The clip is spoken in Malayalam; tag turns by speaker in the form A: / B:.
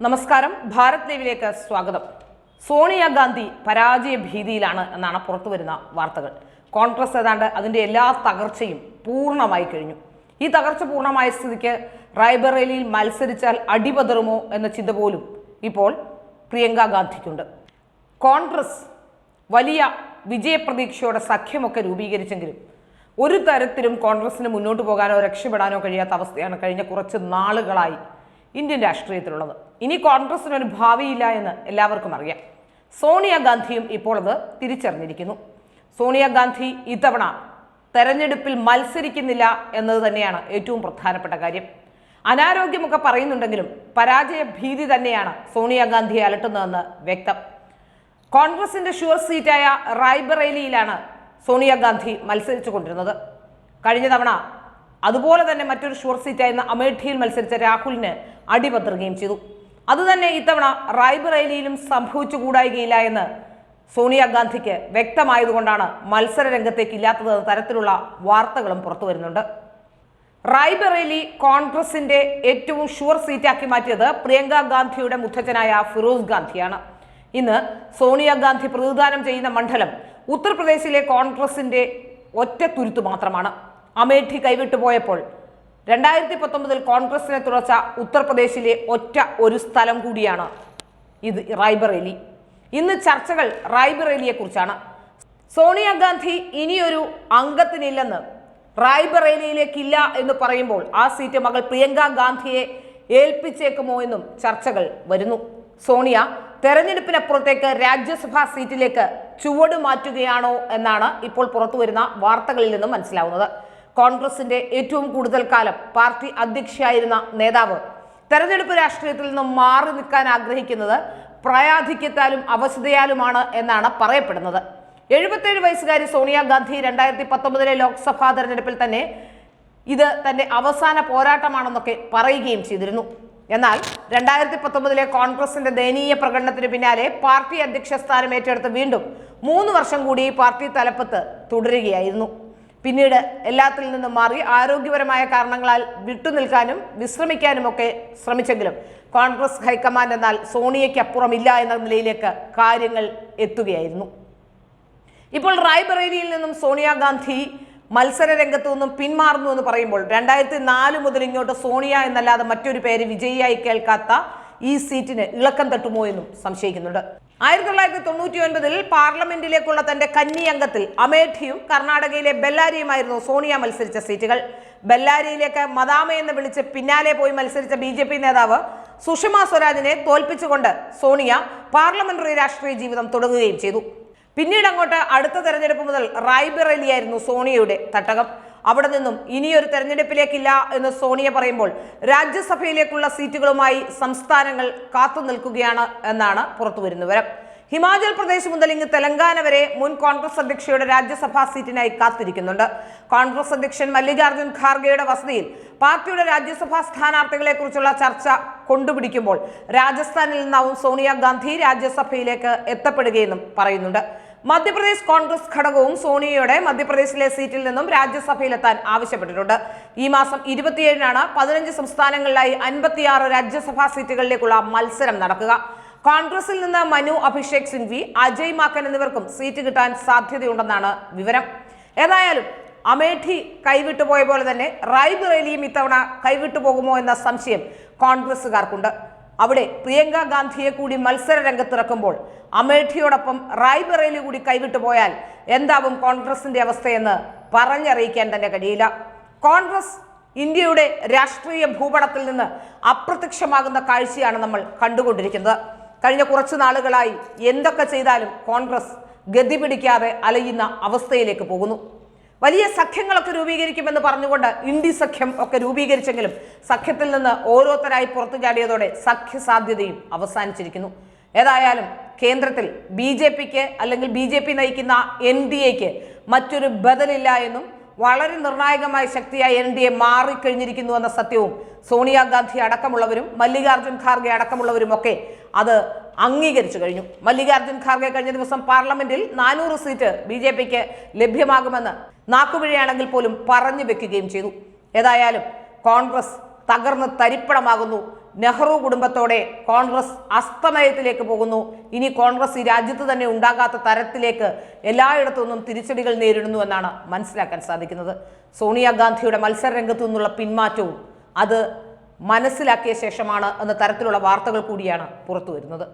A: നമസ്കാരം, ഭാരത് ലൈവിലേക്ക് സ്വാഗതം. സോണിയാഗാന്ധി പരാജയ ഭീതിയിലാണ് എന്നാണ് പുറത്തുവരുന്ന വാർത്തകൾ. കോൺഗ്രസ് ഏതാണ്ട് അതിൻ്റെ എല്ലാ തകർച്ചയും പൂർണ്ണമായി കഴിഞ്ഞു. ഈ തകർച്ച പൂർണ്ണമായ സ്ഥിതിക്ക് റായ്ബറേലിയിൽ മത്സരിച്ചാൽ അടിപതറുമോ എന്ന ചിന്ത പോലും ഇപ്പോൾ പ്രിയങ്ക ഗാന്ധിക്കുണ്ട്. കോൺഗ്രസ് വലിയ വിജയപ്രതീക്ഷയോടെ സഖ്യമൊക്കെ രൂപീകരിച്ചെങ്കിലും ഒരു തരത്തിലും കോൺഗ്രസിന് മുന്നോട്ട് പോകാനോ രക്ഷപ്പെടാനോ കഴിയാത്ത അവസ്ഥയാണ് കഴിഞ്ഞ കുറച്ച് നാളുകളായി ഇന്ത്യൻ രാഷ്ട്രീയത്തിലുള്ളത്. ഇനി കോൺഗ്രസിനൊരു ഭാവിയില്ല എന്ന് എല്ലാവർക്കും അറിയാം. സോണിയാഗാന്ധിയും ഇപ്പോൾ അത് തിരിച്ചറിഞ്ഞിരിക്കുന്നു. സോണിയാഗാന്ധി ഇത്തവണ തെരഞ്ഞെടുപ്പിൽ മത്സരിക്കുന്നില്ല എന്നത് തന്നെയാണ് ഏറ്റവും പ്രധാനപ്പെട്ട കാര്യം. അനാരോഗ്യമൊക്കെ പറയുന്നുണ്ടെങ്കിലും പരാജയ ഭീതി തന്നെയാണ് സോണിയാഗാന്ധിയെ അലട്ടുന്നതെന്ന് വ്യക്തം. കോൺഗ്രസിന്റെ ഷുവർ സീറ്റായ റായ്ബറേലിയിലാണ് സോണിയാഗാന്ധി മത്സരിച്ചു കൊണ്ടിരുന്നത്. കഴിഞ്ഞ തവണ അതുപോലെ തന്നെ മറ്റൊരു ഷുവർ സീറ്റായിരുന്ന അമേഠിയിൽ മത്സരിച്ച രാഹുലിന് അടിപതറുകയും ചെയ്തു. അതുതന്നെ ഇത്തവണ റായ്ബറേലിയിലും സംഭവിച്ചുകൂടായികയില്ല എന്ന് സോണിയാഗാന്ധിക്ക് വ്യക്തമായതുകൊണ്ടാണ് മത്സര രംഗത്തേക്ക് ഇല്ലാത്തത് തരത്തിലുള്ള വാർത്തകളും പുറത്തു വരുന്നുണ്ട്. റായ്ബറേലി കോൺഗ്രസിന്റെ ഏറ്റവും ഷുവർ സീറ്റാക്കി മാറ്റിയത് പ്രിയങ്ക ഗാന്ധിയുടെ മുത്തച്ഛനായ ഫിറോസ് ഗാന്ധിയാണ്. ഇന്ന് സോണിയാഗാന്ധി പ്രതിദാനം ചെയ്യുന്ന മണ്ഡലം ഉത്തർപ്രദേശിലെ കോൺഗ്രസിന്റെ ഒറ്റ തുരുത്തു മാത്രമാണ്. അമേഠി കൈവിട്ടുപോയപ്പോൾ 2019 കോൺഗ്രസിനെ തുറച്ച ഉത്തർപ്രദേശിലെ ഒറ്റ ഒരു സ്ഥലം കൂടിയാണ് ഇത് റായ്ബറേലി. ഇന്ന് ചർച്ചകൾ റായ്ബറേലിയെ കുറിച്ചാണ്. സോണിയാഗാന്ധി ഇനിയൊരു അംഗത്തിനില്ലെന്ന് റായ്ബറേലിയിലേക്കില്ല എന്ന് പറയുമ്പോൾ ആ സീറ്റ് മകൾ പ്രിയങ്ക ഗാന്ധിയെ ഏൽപ്പിച്ചേക്കുമോ എന്നും ചർച്ചകൾ വരുന്നു. സോണിയ തെരഞ്ഞെടുപ്പിനപ്പുറത്തേക്ക് രാജ്യസഭാ സീറ്റിലേക്ക് ചുവട് മാറ്റുകയാണോ എന്നാണ് ഇപ്പോൾ പുറത്തുവരുന്ന വാർത്തകളിൽ നിന്നും മനസ്സിലാവുന്നത്. കോൺഗ്രസിന്റെ ഏറ്റവും കൂടുതൽ കാലം പാർട്ടി അധ്യക്ഷയായിരുന്ന നേതാവ് തെരഞ്ഞെടുപ്പ് രാഷ്ട്രീയത്തിൽ നിന്നും മാറി നിൽക്കാൻ ആഗ്രഹിക്കുന്നത് പ്രായാധിക്യത്താലും അവശതയാലുമാണ് എന്നാണ് പറയപ്പെടുന്നത്. 77 വയസ്സുകാരി സോണിയാഗാന്ധി 2019 ലോക്സഭാ തെരഞ്ഞെടുപ്പിൽ തന്നെ ഇത് തന്റെ അവസാന പോരാട്ടമാണെന്നൊക്കെ പറയുകയും ചെയ്തിരുന്നു. എന്നാൽ 2019 കോൺഗ്രസിന്റെ ദയനീയ പ്രകടനത്തിന് പിന്നാലെ പാർട്ടി അധ്യക്ഷ സ്ഥാനം ഏറ്റെടുത്ത് വീണ്ടും 3 വർഷം കൂടി പാർട്ടി തലപ്പത്ത് തുടരുകയായിരുന്നു. പിന്നീട് എല്ലാത്തിൽ നിന്നും മാറി ആരോഗ്യപരമായ കാരണങ്ങളാൽ വിട്ടുനിൽക്കാനും വിശ്രമിക്കാനുമൊക്കെ ശ്രമിച്ചെങ്കിലും കോൺഗ്രസ് ഹൈക്കമാൻഡ് എന്നാൽ സോണിയയ്ക്കപ്പുറമില്ല എന്ന നിലയിലേക്ക് കാര്യങ്ങൾ എത്തുകയായിരുന്നു. ഇപ്പോൾ റായ്ബറേലിയിൽ നിന്നും സോണിയാഗാന്ധി മത്സര രംഗത്തു നിന്നും പിന്മാറുന്നു എന്ന് പറയുമ്പോൾ 2004 മുതൽ ഇങ്ങോട്ട് സോണിയ എന്നല്ലാതെ മറ്റൊരു പേര് വിജയിയായി കേൾക്കാത്ത ഈ സീറ്റിന് ഇളക്കം തട്ടുമോ എന്നും സംശയിക്കുന്നുണ്ട്. 1999 പാർലമെന്റിലേക്കുള്ള തന്റെ കന്നി അംഗത്തിൽ അമേഠിയും കർണാടകയിലെ ബെല്ലാരിയുമായിരുന്നു സോണിയ മത്സരിച്ച സീറ്റുകൾ. ബെല്ലാരിയിലേക്ക് മദാമ എന്ന് വിളിച്ച് പിന്നാലെ പോയി മത്സരിച്ച BJP നേതാവ് സുഷമ സ്വരാജിനെ തോൽപ്പിച്ചുകൊണ്ട് സോണിയ പാർലമെന്ററി രാഷ്ട്രീയ ജീവിതം തുടങ്ങുകയും ചെയ്തു. പിന്നീട് അങ്ങോട്ട് അടുത്ത തെരഞ്ഞെടുപ്പ് മുതൽ റായ്ബറേലിയായിരുന്നു സോണിയയുടെ തട്ടകം. അവിടെ നിന്നും ഇനിയൊരു തെരഞ്ഞെടുപ്പിലേക്കില്ല എന്ന് സോണിയ പറയുമ്പോൾ രാജ്യസഭയിലേക്കുള്ള സീറ്റുകളുമായി സംസ്ഥാനങ്ങൾ കാത്തു നിൽക്കുകയാണ് എന്നാണ് പുറത്തുവരുന്ന വിവരം. ഹിമാചൽ പ്രദേശ് മുതൽ ഇങ്ങ് തെലങ്കാന വരെ മുൻ കോൺഗ്രസ് അധ്യക്ഷയുടെ രാജ്യസഭാ സീറ്റിനായി കാത്തിരിക്കുന്നുണ്ട്. കോൺഗ്രസ് അധ്യക്ഷൻ മല്ലികാർജുൻ ഖാർഗെയുടെ വസതിയിൽ പാർട്ടിയുടെ രാജ്യസഭാ സ്ഥാനാർത്ഥികളെ കുറിച്ചുള്ള ചർച്ച കൊണ്ടുപിടിക്കുമ്പോൾ രാജസ്ഥാനിൽ നിന്നാവും സോണിയാഗാന്ധി രാജ്യസഭയിലേക്ക് എത്തപ്പെടുകയെന്നും പറയുന്നുണ്ട്. മധ്യപ്രദേശ് കോൺഗ്രസ് ഘടകവും സോണിയയുടെ മധ്യപ്രദേശിലെ സീറ്റിൽ നിന്നും രാജ്യസഭയിലെത്താൻ ആവശ്യപ്പെട്ടിട്ടുണ്ട്. ഈ മാസം 27-നാണ് 15 സംസ്ഥാനങ്ങളിലായി 56 രാജ്യസഭാ സീറ്റുകളിലേക്കുള്ള മത്സരം നടക്കുക. കോൺഗ്രസിൽ നിന്ന് മനു അഭിഷേക് സിംഗ്വി, അജയ് മാക്കൻ എന്നിവർക്കും സീറ്റ് കിട്ടാൻ സാധ്യതയുണ്ടെന്നാണ് വിവരം. ഏതായാലും അമേഠി കൈവിട്ടുപോയ പോലെ തന്നെ റായ്ബറേലിയും ഇത്തവണ കൈവിട്ടു പോകുമോ എന്ന സംശയം കോൺഗ്രസുകാർക്കുണ്ട്. അവിടെ പ്രിയങ്ക ഗാന്ധിയെ കൂടി മത്സര രംഗത്തിറക്കുമ്പോൾ അമേഠിയോടൊപ്പം റായ്ബറേലി കൂടി കൈവിട്ടു പോയാൽ എന്താവും കോൺഗ്രസിന്റെ അവസ്ഥയെന്ന് പറഞ്ഞറിയിക്കാൻ തന്നെ കഴിയില്ല. കോൺഗ്രസ് ഇന്ത്യയുടെ രാഷ്ട്രീയ ഭൂപടത്തിൽ നിന്ന് അപ്രത്യക്ഷമാകുന്ന കാഴ്ചയാണ് നമ്മൾ കണ്ടുകൊണ്ടിരിക്കുന്നത്. കഴിഞ്ഞ കുറച്ചു നാളുകളായി എന്തൊക്കെ ചെയ്താലും കോൺഗ്രസ് ഗതി പിടിക്കാതെ അലയുന്ന അവസ്ഥയിലേക്ക് പോകുന്നു. വലിയ സഖ്യങ്ങളൊക്കെ രൂപീകരിക്കുമെന്ന് പറഞ്ഞുകൊണ്ട് ഇന്ത്യ സഖ്യം ഒക്കെ രൂപീകരിച്ചെങ്കിലും സഖ്യത്തിൽ നിന്ന് ഓരോരുത്തരായി പുറത്തു ചാടിയതോടെ സഖ്യ സാധ്യതയും അവസാനിച്ചിരിക്കുന്നു. ഏതായാലും കേന്ദ്രത്തിൽ BJPക്ക് അല്ലെങ്കിൽ BJP നയിക്കുന്ന NDAക്ക് മറ്റൊരു ബദലില്ല എന്നും വളരെ നിർണായകമായ ശക്തിയായി NDA മാറിക്കഴിഞ്ഞിരിക്കുന്നു എന്ന സത്യവും സോണിയാഗാന്ധി അടക്കമുള്ളവരും മല്ലികാർജുൻ ഖാർഗെ അടക്കമുള്ളവരും ഒക്കെ അത് അംഗീകരിച്ചു കഴിഞ്ഞു. മല്ലികാർജുൻ ഖാർഗെ കഴിഞ്ഞ ദിവസം പാർലമെന്റിൽ 400 സീറ്റ് BJPക്ക് ലഭ്യമാകുമെന്ന് നാക്കുപിഴയാണെങ്കിൽ പോലും പറഞ്ഞു വെക്കുകയും ചെയ്തു. ഏതായാലും കോൺഗ്രസ് തകർന്ന് തരിപ്പണമാകുന്നു. നെഹ്റു കുടുംബത്തോടെ കോൺഗ്രസ് അസ്തമയത്തിലേക്ക് പോകുന്നു. ഇനി കോൺഗ്രസ് ഈ രാജ്യത്ത് തന്നെ ഉണ്ടാകാത്ത തരത്തിലേക്ക് എല്ലായിടത്തു നിന്നും തിരിച്ചടികൾ നേരിടുന്നു എന്നാണ് മനസ്സിലാക്കാൻ സാധിക്കുന്നത്. സോണിയാഗാന്ധിയുടെ മത്സര രംഗത്തു നിന്നുള്ള പിന്മാറ്റവും അത് മനസ്സിലാക്കിയ ശേഷമാണ് എന്ന തരത്തിലുള്ള വാർത്തകൾ കൂടിയാണ് പുറത്തു വരുന്നത്.